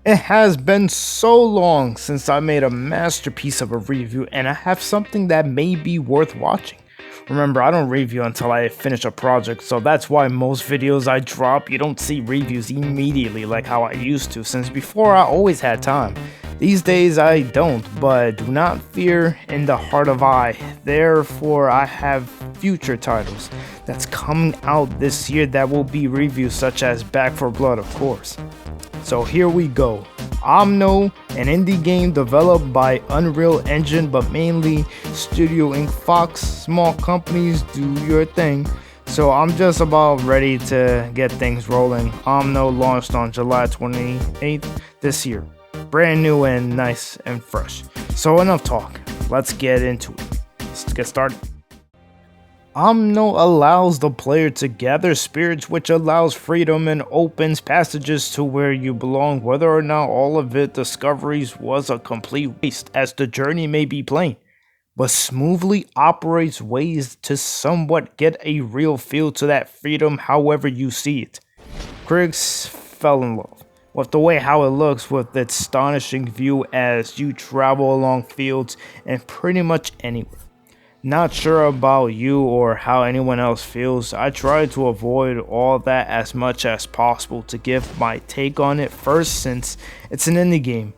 It has been so long since I made a masterpiece of a review, and I have something that may be worth watching. Remember, I don't review until I finish a project, so that's why most videos I drop, you don't see reviews immediately like how I used to, since before I always had time. These days I don't, but do not fear in the heart of I. Therefore, I have future titles that's coming out this year that will be reviews, such as Back 4 Blood, of course. So here we go. Omno, an indie game developed by Unreal Engine, but mainly Studio Inkyfox. Small companies, do your thing. So I'm just about ready to get things rolling. Omno launched on July 28th this year. Brand new and nice and fresh. So enough talk. Let's get into it. Let's get started. Omno allows the player to gather spirits, which allows freedom and opens passages to where you belong. Whether or not all of it discoveries was a complete waste, as the journey may be plain, but smoothly operates ways to somewhat get a real feel to that freedom however you see it. Critics fell in love with the way how it looks, with its astonishing view as you travel along fields and pretty much anywhere. Not sure about you or how anyone else feels. I try to avoid all that as much as possible to give my take on it first, since it's an indie game.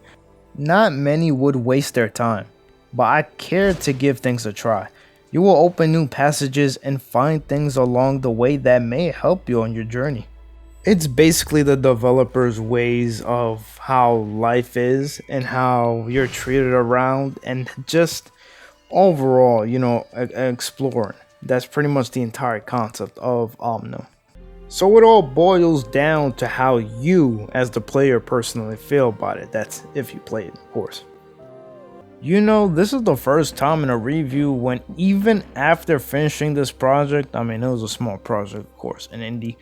Not many would waste their time, but I care to give things a try. You will open new passages and find things along the way that may help you on your journey. It's basically the developers' ways of how life is and how you're treated around, and just overall, exploring. That's pretty much the entire concept of Omno. So it all boils down to how you, as the player, personally feel about it. That's if you play it, of course. This is the first time in a review when, even after finishing this project, it was a small project, of course, an indie,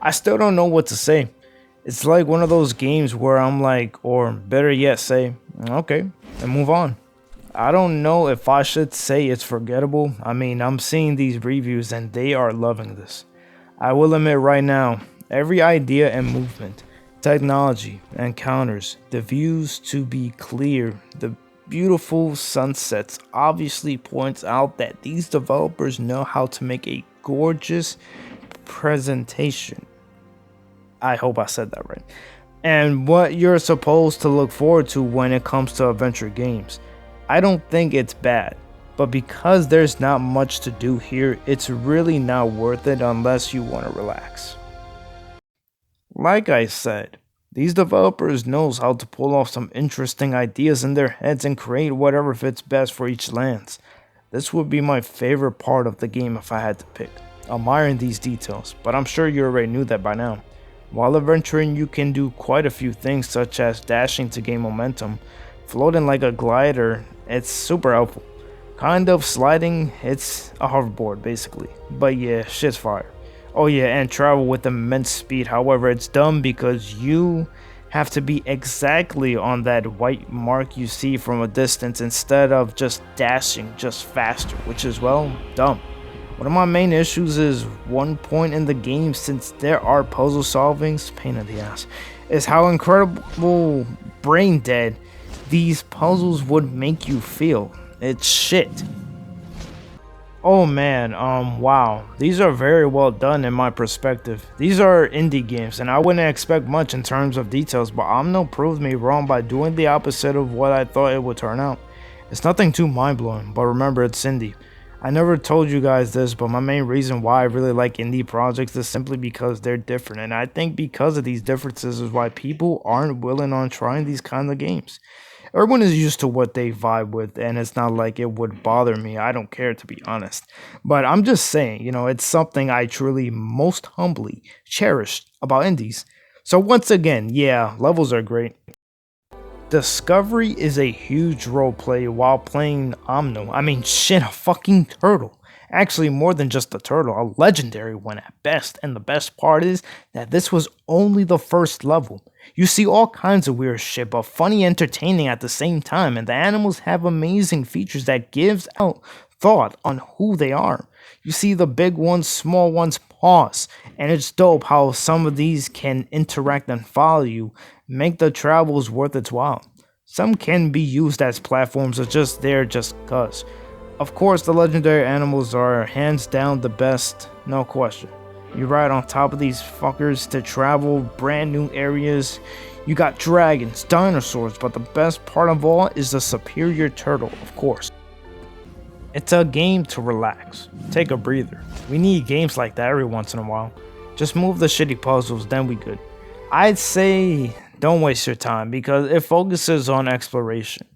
I still don't know what to say. It's like one of those games where I'm like, or better yet, say, okay, and move on. I don't know if I should say it's forgettable. I'm seeing these reviews and they are loving this. I will admit right now, every idea and movement, technology, encounters, the views to be clear, the beautiful sunsets obviously points out that these developers know how to make a gorgeous presentation. I hope I said that right. And what you're supposed to look forward to when it comes to adventure games. I don't think it's bad, but because there's not much to do here, it's really not worth it unless you want to relax. Like I said, these developers knows how to pull off some interesting ideas in their heads and create whatever fits best for each lens. This would be my favorite part of the game if I had to pick, admiring these details, but I'm sure you already knew that by now. While adventuring, you can do quite a few things, such as dashing to gain momentum, floating like a glider, it's super helpful. Kind of sliding, it's a hoverboard basically. But yeah, shit's fire. Oh yeah, and travel with immense speed. However, it's dumb because you have to be exactly on that white mark you see from a distance instead of just dashing just faster, which is, well, dumb. One of my main issues is one point in the game, since there are puzzle solvings, pain in the ass, is how incredible brain dead these puzzles would make you feel. It's shit. Oh man, wow. These are very well done in my perspective. These are indie games and I wouldn't expect much in terms of details, but Omno proved me wrong by doing the opposite of what I thought it would turn out. It's nothing too mind-blowing, but remember, it's indie. I never told you guys this, but my main reason why I really like indie projects is simply because they're different, and I think because of these differences is why people aren't willing on trying these kind of games. Everyone is used to what they vibe with, and it's not like it would bother me. I don't care, to be honest. But I'm just saying, it's something I truly most humbly cherish about indies. So once again, yeah, levels are great. Discovery is a huge roleplay while playing Omno. Shit, a fucking turtle. Actually, more than just a turtle, a legendary one at best. And the best part is that this was only the first level. You see all kinds of weird shit, but funny, entertaining at the same time. And the animals have amazing features that gives out thought on who they are. You see the big ones, small ones, pause, and it's dope how some of these can interact and follow you, make the travels worth its while. Some can be used as platforms or just there just cuz. Of course, the legendary animals are hands down the best, no question. You ride on top of these fuckers to travel brand new areas. You got dragons, dinosaurs, but the best part of all is the superior turtle, of course. It's a game to relax. Take a breather. We need games like that every once in a while. Just move the shitty puzzles, then we good. I'd say don't waste your time because it focuses on exploration.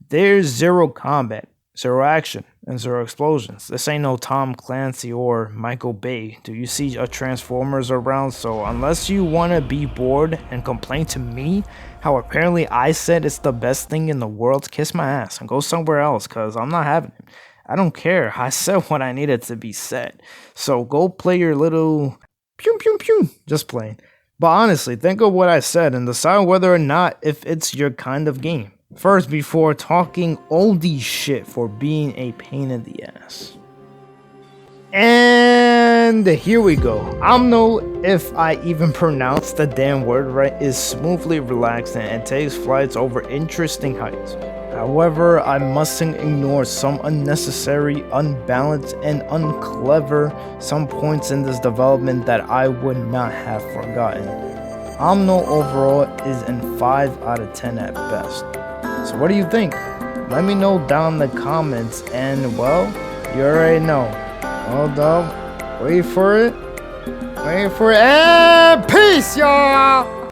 There's zero combat, zero action, and zero explosions. This ain't no Tom Clancy or Michael Bay. Do you see a Transformers around? So unless you want to be bored and complain to me how apparently I said it's the best thing in the world, kiss my ass and go somewhere else because I'm not having it. I don't care. I said what I needed to be said. So go play your little pew pew pew. Just playing. But honestly, think of what I said and decide whether or not if it's your kind of game. First, before talking oldie shit for being a pain in the ass. And here we go. Omno, if I even pronounce the damn word right, is smoothly relaxed and takes flights over interesting heights. However, I mustn't ignore some unnecessary, unbalanced, and unclever some points in this development that I would not have forgotten. Omno overall is an 5 out of 10 at best. So what do you think? Let me know down in the comments and well, you already know. Hold up, wait for it, and peace y'all!